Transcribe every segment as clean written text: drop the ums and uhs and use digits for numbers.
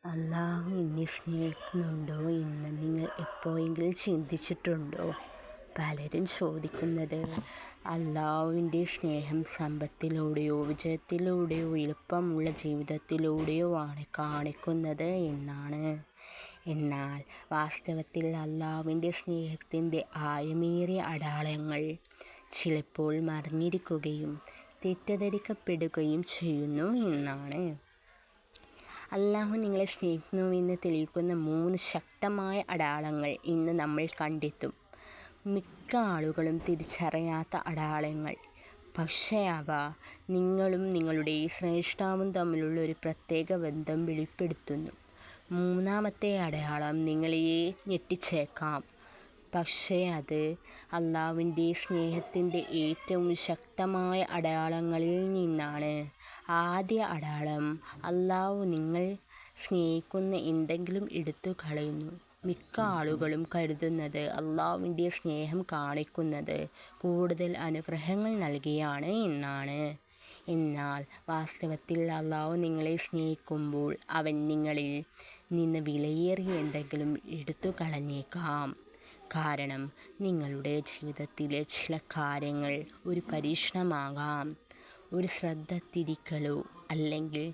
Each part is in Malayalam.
അല്ലാഹു എന്നെ സ്നേഹിക്കുന്നുണ്ടോ എന്ന് നിങ്ങൾ എപ്പോഴെങ്കിലും ചിന്തിച്ചിട്ടുണ്ടോ? പലരും ചോദിക്കുന്നത് അല്ലാഹുവിൻ്റെ സ്നേഹം സമ്പത്തിലൂടെയോ വിജയത്തിലൂടെയോ എളുപ്പമുള്ള ജീവിതത്തിലൂടെയോ ആണ് കാണിക്കുന്നത് എന്നാണ്. എന്നാൽ വാസ്തവത്തിൽ അല്ലാഹുവിൻ്റെ സ്നേഹത്തിൻ്റെ ആഴമേറിയ അടയാളങ്ങൾ ചിലപ്പോൾ മറഞ്ഞിരിക്കുകയും തെറ്റിദ്ധരിക്കപ്പെടുകയും ചെയ്യുന്നു എന്നാണ്. അല്ലാഹു നിങ്ങളെ സ്നേഹിക്കുന്നുവെന്ന് തെളിയിക്കുന്ന 3 ശക്തമായ അടയാളങ്ങൾ ഇന്ന് നമ്മൾ കണ്ടെത്തും. മിക്ക ആളുകളും തിരിച്ചറിയാത്ത അടയാളങ്ങൾ, പക്ഷേ അവ നിങ്ങളും നിങ്ങളുടെ സ്രഷ്ടാവും തമ്മിലുള്ള ഒരു പ്രത്യേക ബന്ധം വെളിപ്പെടുത്തുന്നു. 3-ാമത്തെ അടയാളം നിങ്ങളെ ഞെട്ടിച്ചേക്കാം, പക്ഷേ അത് അല്ലാഹുവിൻ്റെ സ്നേഹത്തിൻ്റെ ഏറ്റവും ശക്തമായ അടയാളങ്ങളിൽ നിന്നാണ്. ആദ്യ അടയാളം, അല്ലാഹു നിങ്ങൾ സ്നേഹിക്കുന്ന എന്തെങ്കിലും എടുത്തു കളയുന്നു. മിക്ക ആളുകളും കരുതുന്നത് അല്ലാഹുവിൻ്റെ സ്നേഹം കാണിക്കുന്നത് കൂടുതൽ അനുഗ്രഹങ്ങൾ നൽകിയാണ് എന്നാണ്. എന്നാൽ വാസ്തവത്തിൽ അല്ലാഹു നിങ്ങളെ സ്നേഹിക്കുമ്പോൾ അവൻ നിങ്ങളിൽ നിന്ന് വിലയേറിയ എന്തെങ്കിലും എടുത്തു കളഞ്ഞേക്കാം. കാരണം നിങ്ങളുടെ ജീവിതത്തിലെ ചില കാര്യങ്ങൾ ഒരു പരീക്ഷണമാകാം, ഒരു ശ്രദ്ധ തിരിക്കലോ അല്ലെങ്കിൽ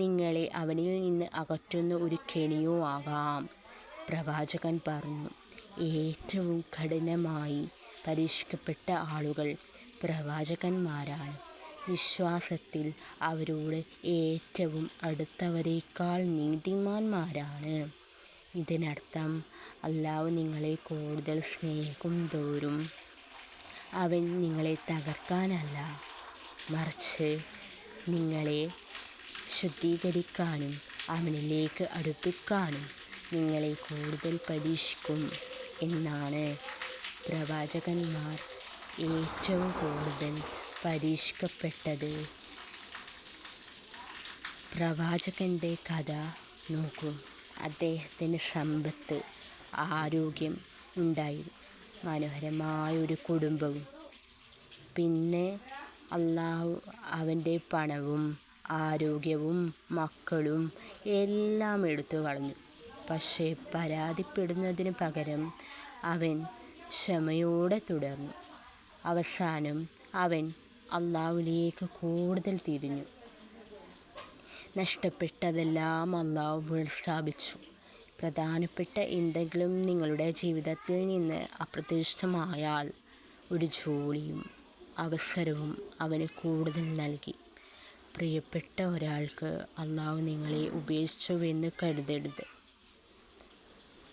നിങ്ങളെ അവനിൽ നിന്ന് അകറ്റുന്ന ഒരു കെണിയോ ആകാം. പ്രവാചകൻ പറഞ്ഞു, ഏറ്റവും കഠിനമായി പരീക്ഷിക്കപ്പെട്ട ആളുകൾ പ്രവാചകന്മാരാണ്. വിശ്വാസത്തിൽ അവരോട് ഏറ്റവും അടുത്തവരേക്കാൾ നീതിമാന്മാരാണ്. ഇതിനർത്ഥം അല്ലാഹു നിങ്ങളെ കൂടുതൽ സ്നേഹിക്കും തോറും അവൻ നിങ്ങളെ തകർക്കാനല്ല, മറിച്ച് നിങ്ങളെ ശുദ്ധീകരിക്കാനും അവനിലേക്ക് അടുപ്പിക്കാനും നിങ്ങളെ കൂടുതൽ പരീക്ഷിക്കും എന്നാണ്. പ്രവാചകന്മാർ ഏറ്റവും കൂടുതൽ പരീക്ഷിക്കപ്പെട്ടത്. പ്രവാചകൻ്റെ കഥ നോക്കൂ. അദ്ദേഹത്തിന് സമ്പത്ത്, ആരോഗ്യം ഉണ്ടായിരുന്നു, മനോഹരമായ ഒരു കുടുംബവും. പിന്നെ അല്ലാഹു അവൻ്റെ പണവും ആരോഗ്യവും മക്കളും എല്ലാം എടുത്തു കളഞ്ഞു. പക്ഷേ പരാതിപ്പെടുന്നതിന് പകരം അവൻ ക്ഷമയോടെ തുടർന്നു. അവസാനം അവൻ അല്ലാഹുവിലേക്ക് കൂടുതൽ തിരിഞ്ഞു. നഷ്ടപ്പെട്ടതെല്ലാം അല്ലാഹു പുനഃസ്ഥാപിച്ചു. പ്രധാനപ്പെട്ട എന്തെങ്കിലും നിങ്ങളുടെ ജീവിതത്തിൽ നിന്ന് അപ്രത്യക്ഷമായാൽ ഒരു ജോലിയും അവസരവും അവന് കൂടുതൽ നൽകി. പ്രിയപ്പെട്ട ഒരാൾക്ക് അല്ലാഹു നിങ്ങളെ ഉപേക്ഷിച്ചുവെന്ന് കരുതരുത്.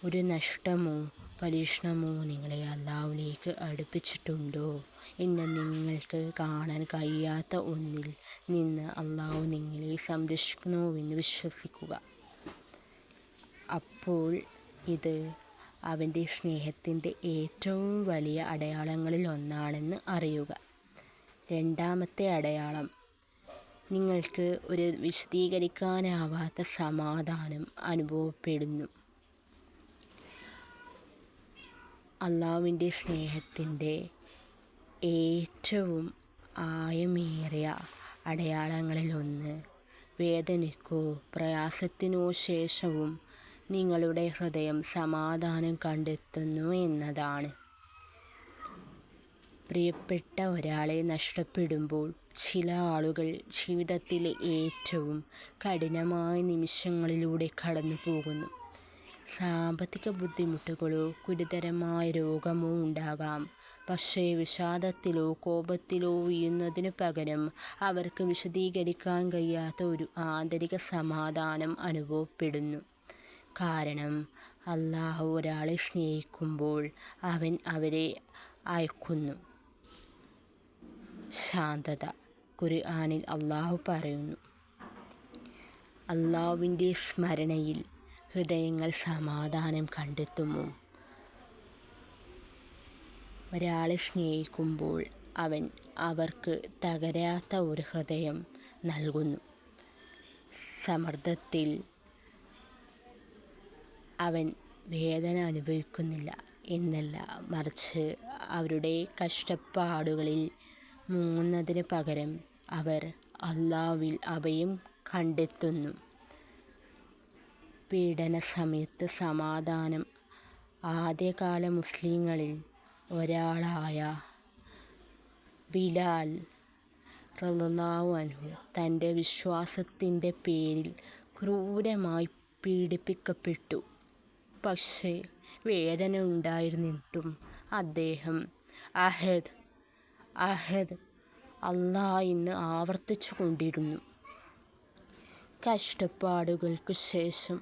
ഒരു നഷ്ടമോ പരീക്ഷണമോ നിങ്ങളെ അല്ലാഹുവിലേക്ക് അടുപ്പിച്ചിട്ടുണ്ടോ എന്ന് നിങ്ങൾക്ക് കാണാൻ കഴിയാത്ത ഒന്നിൽ നിന്ന് അല്ലാഹു നിങ്ങളെ സംരക്ഷിക്കുന്നുവെന്ന് വിശ്വസിക്കുക. അപ്പോൾ ഇത് അവൻ്റെ സ്നേഹത്തിൻ്റെ ഏറ്റവും വലിയ അടയാളങ്ങളിൽ ഒന്നാണെന്ന് അറിയുക. 2-ാമത്തെ അടയാളം, നിങ്ങൾക്ക് ഒരു വിശദീകരിക്കാനാവാത്ത സമാധാനം അനുഭവപ്പെടുന്നു. അല്ലാഹുവിൻ്റെ സ്നേഹത്തിൻ്റെ ഏറ്റവും ആഴമേറിയ അടയാളങ്ങളിലൊന്ന്, വേദനയ്ക്കോ പ്രയാസത്തിനോ ശേഷവും നിങ്ങളുടെ ഹൃദയം സമാധാനം കണ്ടെത്തുന്നു എന്നതാണ്. പ്രിയപ്പെട്ട ഒരാളെ നഷ്ടപ്പെടുമ്പോൾ ചില ആളുകൾ ജീവിതത്തിലെ ഏറ്റവും കഠിനമായ നിമിഷങ്ങളിലൂടെ കടന്നു പോകുന്നു. സാമ്പത്തിക ബുദ്ധിമുട്ടുകളോ ഗുരുതരമായ രോഗമോ ഉണ്ടാകാം. പക്ഷേ വിഷാദത്തിലോ കോപത്തിലോ വീഴുന്നതിനു പകരം അവർക്ക് വിശദീകരിക്കാൻ കഴിയാത്ത ഒരു ആന്തരിക സമാധാനം അനുഭവപ്പെടുന്നു. കാരണം അല്ലാഹു ഒരാളെ സ്നേഹിക്കുമ്പോൾ അവൻ അവരെ അയക്കുന്നു ശാന്തത. ഖുർആനിൽ അല്ലാഹു പറയുന്നു, അല്ലാഹുവിൻ്റെ സ്മരണയിൽ ഹൃദയങ്ങൾ സമാധാനം കണ്ടെത്തുമോ? ഒരാളെ സ്നേഹിക്കുമ്പോൾ അവൻ അവർക്ക് തകരാത്ത ഒരു ഹൃദയം നൽകുന്നു. സമ്മർദ്ദത്തിൽ അവൻ വേദന അനുഭവിക്കുന്നില്ല എന്നല്ല, മറിച്ച് അവരുടെ കഷ്ടപ്പാടുകളിൽ മുങ്ങുന്നതിന് പകരം അവർ അല്ലാഹുവിൽ അഭയം കണ്ടെത്തുന്നു. പീഡന സമയത്ത് സമാധാനം ആദ്യകാല മുസ്ലിങ്ങളിൽ ഒരാളായ ബിലാൽ റളിയല്ലാഹു അൻഹു തൻ്റെ വിശ്വാസത്തിൻ്റെ പേരിൽ ക്രൂരമായി പീഡിപ്പിക്കപ്പെട്ടു. പക്ഷേ വേദന ഉണ്ടായിരുന്നിട്ടും അദ്ദേഹം അഹദ് അഹദ് അല്ലാഹ് എന്ന് ആവർത്തിച്ചു കൊണ്ടിരുന്നു. കഷ്ടപ്പാടുകൾക്ക് ശേഷം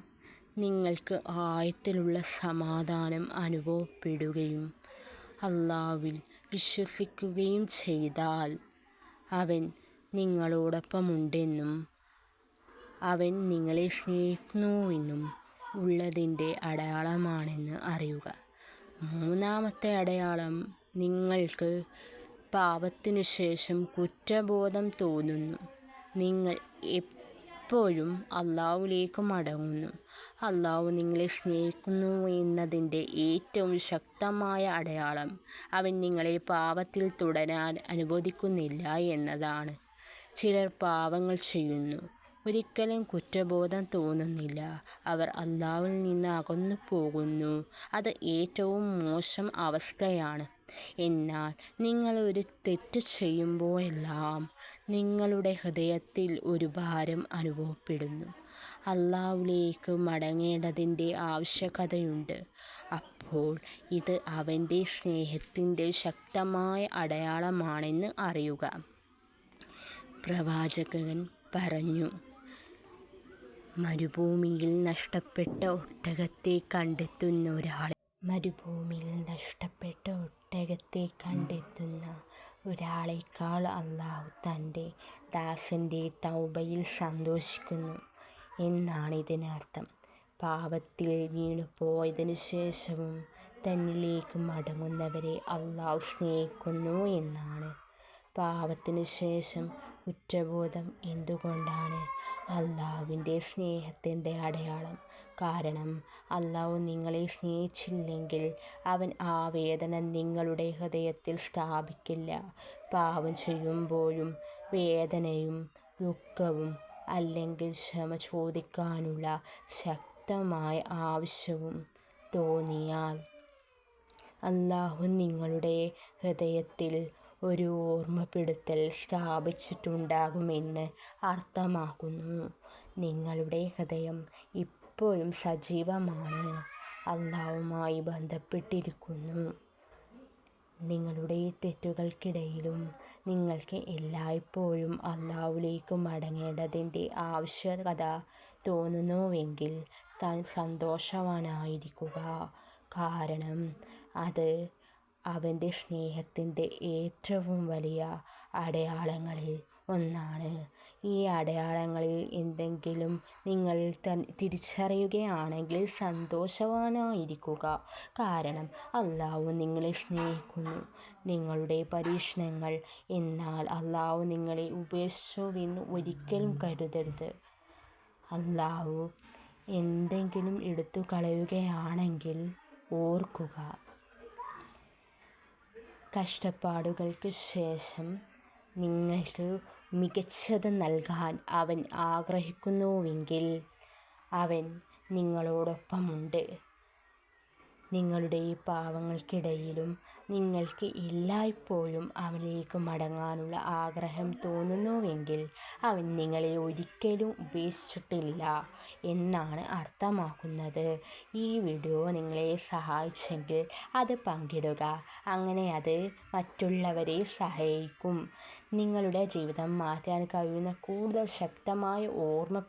നിങ്ങൾക്ക് ആഴത്തിലുള്ള സമാധാനം അനുഭവപ്പെടുകയും അല്ലാഹുവിൽ വിശ്വസിക്കുകയും ചെയ്താൽ അവൻ നിങ്ങളോടൊപ്പമുണ്ടെന്നും അവൻ നിങ്ങളെ സ്നേഹിക്കുന്നുവെന്നും ഉള്ളതിൻ്റെ അടയാളമാണെന്ന് അറിയുക. മൂന്നാമത്തെ അടയാളം, നിങ്ങൾക്ക് പാപത്തിനു ശേഷം കുറ്റബോധം തോന്നുന്നു. നിങ്ങൾ എപ്പോഴും അല്ലാഹുവിലേക്ക് മടങ്ങുന്നു. അല്ലാഹു നിങ്ങളെ സ്നേഹിക്കുന്നു എന്നതിൻ്റെ ഏറ്റവും ശക്തമായ അടയാളം അവൻ നിങ്ങളെ പാപത്തിൽ തുടരാൻ അനുവദിക്കുന്നില്ല എന്നതാണ്. ചിലർ പാപങ്ങൾ ചെയ്യുന്നു, ഒരിക്കലും കുറ്റബോധം തോന്നുന്നില്ല. അവർ അല്ലാഹുവിൽ നിന്ന് അകന്നു പോകുന്നു. അത് ഏറ്റവും മോശം അവസ്ഥയാണ്. എന്നാൽ നിങ്ങൾ ഒരു തെറ്റ് ചെയ്യുമ്പോഴെല്ലാം നിങ്ങളുടെ ഹൃദയത്തിൽ ഒരു ഭാരം അനുഭവപ്പെടുന്നു. അല്ലാഹുവിലേക്ക് മടങ്ങേണ്ടതിൻ്റെ ആവശ്യകതയുണ്ട്. അപ്പോൾ ഇത് അവൻ്റെ സ്നേഹത്തിൻ്റെ ശക്തമായ അടയാളമാണെന്ന് അറിയുക. പ്രവാചകൻ പറഞ്ഞു, മരുഭൂമിയിൽ നഷ്ടപ്പെട്ട ഒട്ടകത്തെ കണ്ടെത്തുന്ന ഒരാളേക്കാൾ അല്ലാഹു തൻ്റെ ദാസൻ്റെ തൗബയിൽ സന്തോഷിക്കുന്നു എന്നാണ് ഇതിനർത്ഥം. പാപത്തിൽ വീണുപോയതിനു ശേഷവും തന്നിലേക്ക് മടങ്ങുന്നവരെ അല്ലാഹു സ്നേഹിക്കുന്നു എന്നാണ്. പാപത്തിനു ശേഷം കുറ്റബോധം എന്തുകൊണ്ടാണ് അല്ലാഹുവിൻ്റെ സ്നേഹത്തിൻ്റെ അടയാളം? കാരണം അല്ലാഹു നിങ്ങളെ സ്നേഹിച്ചില്ലെങ്കിൽ അവൻ ആ വേദന നിങ്ങളുടെ ഹൃദയത്തിൽ സ്ഥാപിക്കില്ല. പാപം ചെയ്യുമ്പോഴും വേദനയും ദുഃഖവും അല്ലെങ്കിൽ ക്ഷമ ചോദിക്കാനുള്ള ശക്തമായ ആവശ്യവും തോന്നിയാൽ അല്ലാഹു നിങ്ങളുടെ ഹൃദയത്തിൽ ഒരു ഓർമ്മപ്പെടുത്തൽ സ്ഥാപിച്ചിട്ടുണ്ടാകുമെന്ന് അർത്ഥമാക്കുന്നു. നിങ്ങളുടെ ഹൃദയം ഇപ്പോഴും സജീവമാണ്, അല്ലാഹുവുമായി ബന്ധപ്പെട്ടിരിക്കുന്നു. നിങ്ങളുടെ തെറ്റുകൾക്കിടയിലും നിങ്ങൾക്ക് എല്ലായ്പ്പോഴും അല്ലാഹുവിലേക്ക് മടങ്ങേണ്ടതിൻ്റെ ആവശ്യകത തോന്നുന്നുവെങ്കിൽ താൻ സന്തോഷവാനായിരിക്കുക. കാരണം അത് അവൻ്റെ സ്നേഹത്തിൻ്റെ ഏറ്റവും വലിയ അടയാളങ്ങളിൽ ഒന്നാണ്. ഈ അടയാളങ്ങളിൽ എന്തെങ്കിലും നിങ്ങൾ തിരിച്ചറിയുകയാണെങ്കിൽ സന്തോഷവാനായിരിക്കുക. കാരണം അല്ലാഹു നിങ്ങളെ സ്നേഹിക്കുന്നു. നിങ്ങളുടെ പരീക്ഷണങ്ങൾ എന്നാൽ അല്ലാഹു നിങ്ങളെ ഉപേക്ഷിച്ചുവെന്ന് ഒരിക്കലും കരുതരുത്. അല്ലാഹു എന്തെങ്കിലും എടുത്തു കളയുകയാണെങ്കിൽ ഓർക്കുക, കഷ്ടപ്പാടുകൾക്ക് ശേഷം നിങ്ങൾക്ക് മികച്ചത് നൽകാൻ അവൻ ആഗ്രഹിക്കുന്നുവെങ്കിൽ അവൻ നിങ്ങളോടൊപ്പമുണ്ട്. നിങ്ങളുടെ പാപങ്ങൾക്കിടയിലും നിങ്ങൾക്ക് എല്ലായ്പ്പോഴും അവനിലേക്ക് മടങ്ങാനുള്ള ആഗ്രഹം തോന്നുന്നുവെങ്കിൽ അവൻ നിങ്ങളെ ഒരിക്കലും ഉപേക്ഷിച്ചിട്ടില്ല എന്നാണ് അർത്ഥമാക്കുന്നത്. ഈ വീഡിയോ നിങ്ങളെ സഹായിച്ചെങ്കിൽ അത് പങ്കിടുക. അങ്ങനെ അത് മറ്റുള്ളവരെ സഹായിക്കും. നിങ്ങളുടെ ജീവിതം മാറ്റാൻ കഴിയുന്ന കൂടുതൽ ശക്തമായ ഓർമ്മ